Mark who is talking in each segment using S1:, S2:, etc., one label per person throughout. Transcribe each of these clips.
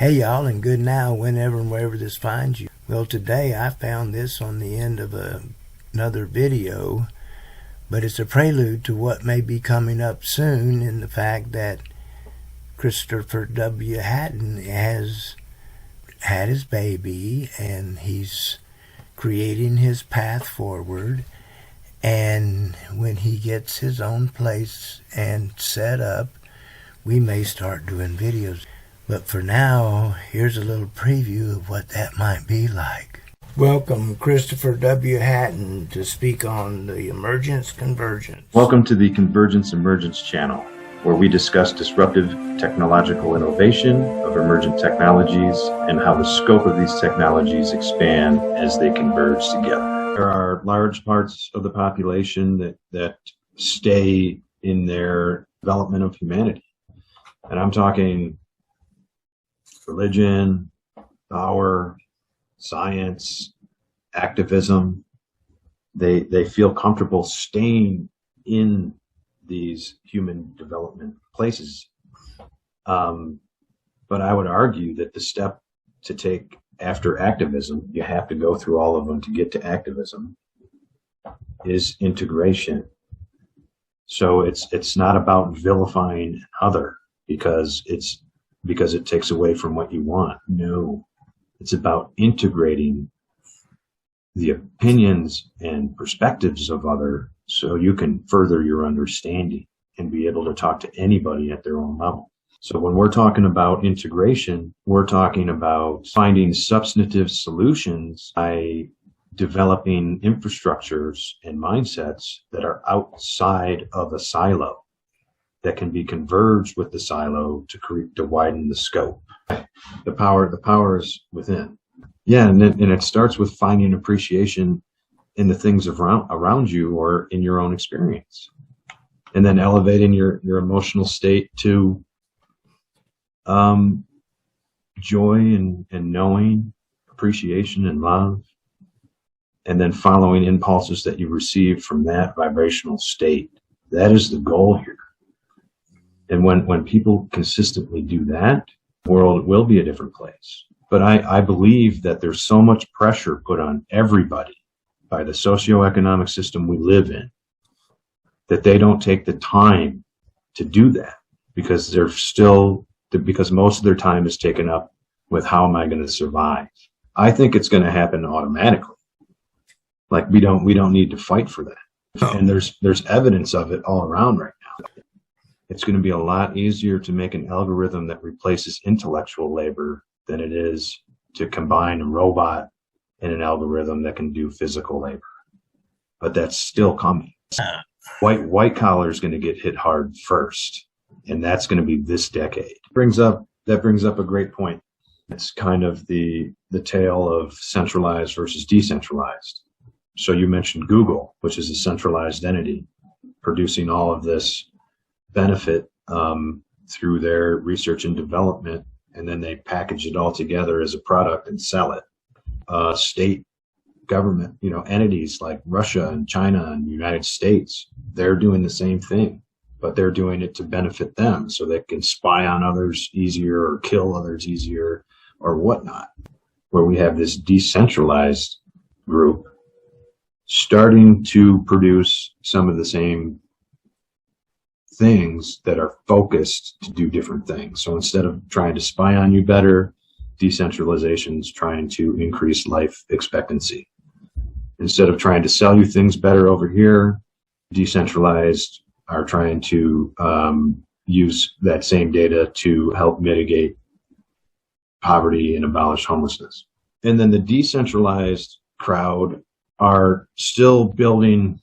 S1: Hey y'all, and good now whenever and wherever this finds you. Well, today I found this on the end of another video, but it's a prelude to what may be coming up soon, in the fact that Christopher W. Hatton has had his baby and he's creating his path forward. And when he gets his own place and set up, we may start doing videos. But for now, here's a little preview of what that might be like. Welcome, Christopher W. Hatton, to speak on the Emergence Convergence.
S2: Welcome to the Convegence Emergence channel, where we discuss disruptive technological innovation of emergent technologies and how the scope of these technologies expand as they converge together. There are large parts of the population that stay in their development of humanity. And I'm talking religion, power, science, activism. They feel comfortable staying in these human development places. But I would argue that the step to take after activism, you have to go through all of them to get to activism, is integration. So it's not about vilifying other because it takes away from what you want. No, it's about integrating the opinions and perspectives of other so you can further your understanding and be able to talk to anybody at their own level. So when we're talking about integration, we're talking about finding substantive solutions by developing infrastructures and mindsets that are outside of a silo, that can be converged with the silo to widen the scope. The power is within. Yeah, and it starts with finding appreciation in the things around you or in your own experience, and then elevating your emotional state to joy and knowing, appreciation and love, and then following impulses that you receive from that vibrational state. That is the goal here. And when people consistently do that, the world will be a different place. But I believe that there's so much pressure put on everybody by the socioeconomic system we live in that they don't take the time to do that because because most of their time is taken up with how am I going to survive. I think it's going to happen automatically. Like we don't need to fight for that. Oh. And there's evidence of it all around right now. It's going to be a lot easier to make an algorithm that replaces intellectual labor than it is to combine a robot and an algorithm that can do physical labor. But that's still coming. White collar is going to get hit hard first, and that's going to be this decade. That brings up a great point. It's kind of the tale of centralized versus decentralized. So you mentioned Google, which is a centralized entity producing all of this benefit through their research and development, and then they package it all together as a product and sell it. State government, entities like Russia and China and the United States, they're doing the same thing, but they're doing it to benefit them so they can spy on others easier or kill others easier or whatnot. Where we have this decentralized group starting to produce some of the same things that are focused to do different things. So instead of trying to spy on you better, decentralization is trying to increase life expectancy. Instead of trying to sell you things better over here, decentralized are trying to use that same data to help mitigate poverty and abolish homelessness. And then the decentralized crowd are still building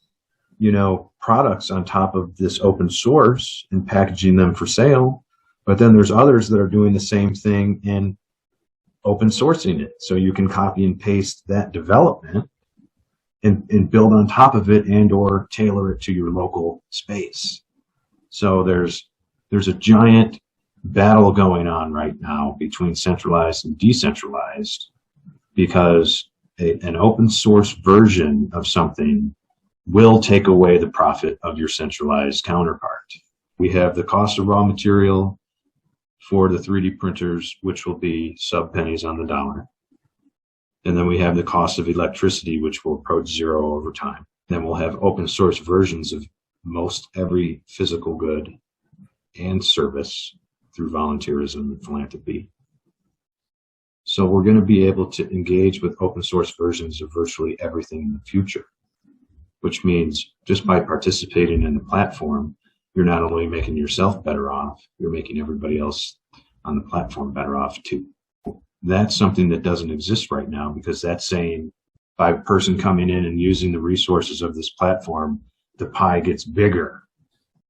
S2: products on top of this open source and packaging them for sale. But then there's others that are doing the same thing and open sourcing it. So you can copy and paste that development and build on top of it and or tailor it to your local space. So there's a giant battle going on right now between centralized and decentralized because an open source version of something will take away the profit of your centralized counterpart. We have the cost of raw material for the 3D printers, which will be sub pennies on the dollar. And then we have the cost of electricity, which will approach zero over time. Then we'll have open source versions of most every physical good and service through volunteerism and philanthropy. So we're going to be able to engage with open source versions of virtually everything in the future, which means just by participating in the platform, you're not only making yourself better off, you're making everybody else on the platform better off too. That's something that doesn't exist right now, because that's saying by a person coming in and using the resources of this platform, the pie gets bigger.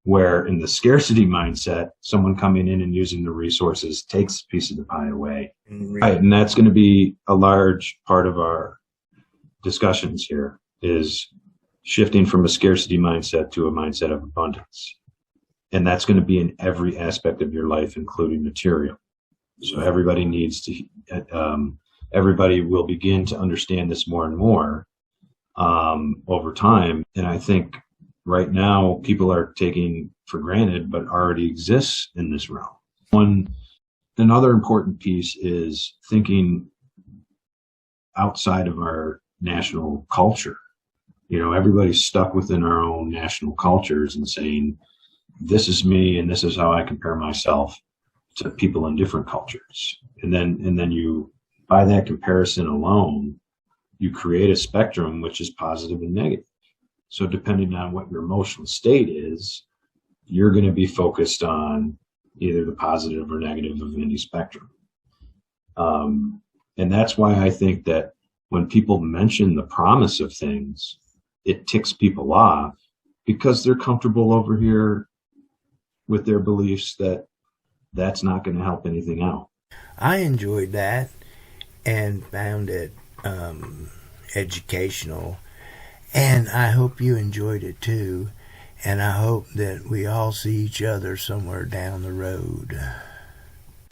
S2: Where in the scarcity mindset, someone coming in and using the resources takes a piece of the pie away. Right, and that's going to be a large part of our discussions here, is shifting from a scarcity mindset to a mindset of abundance. And that's going to be in every aspect of your life, including material. So everybody needs to, everybody will begin to understand this more and more over time. And I think right now people are taking for granted, but already exists in this realm. Another important piece is thinking outside of our national culture. You know, everybody's stuck within our own national cultures and saying, this is me and this is how I compare myself to people in different cultures. And then you, by that comparison alone, you create a spectrum which is positive and negative. So depending on what your emotional state is, you're going to be focused on either the positive or negative of any spectrum. And that's why I think that when people mention the promise of things, it ticks people off, because they're comfortable over here with their beliefs that that's not going to help anything out.
S1: I enjoyed that and found it educational, and I hope you enjoyed it too, and I hope that we all see each other somewhere down the road.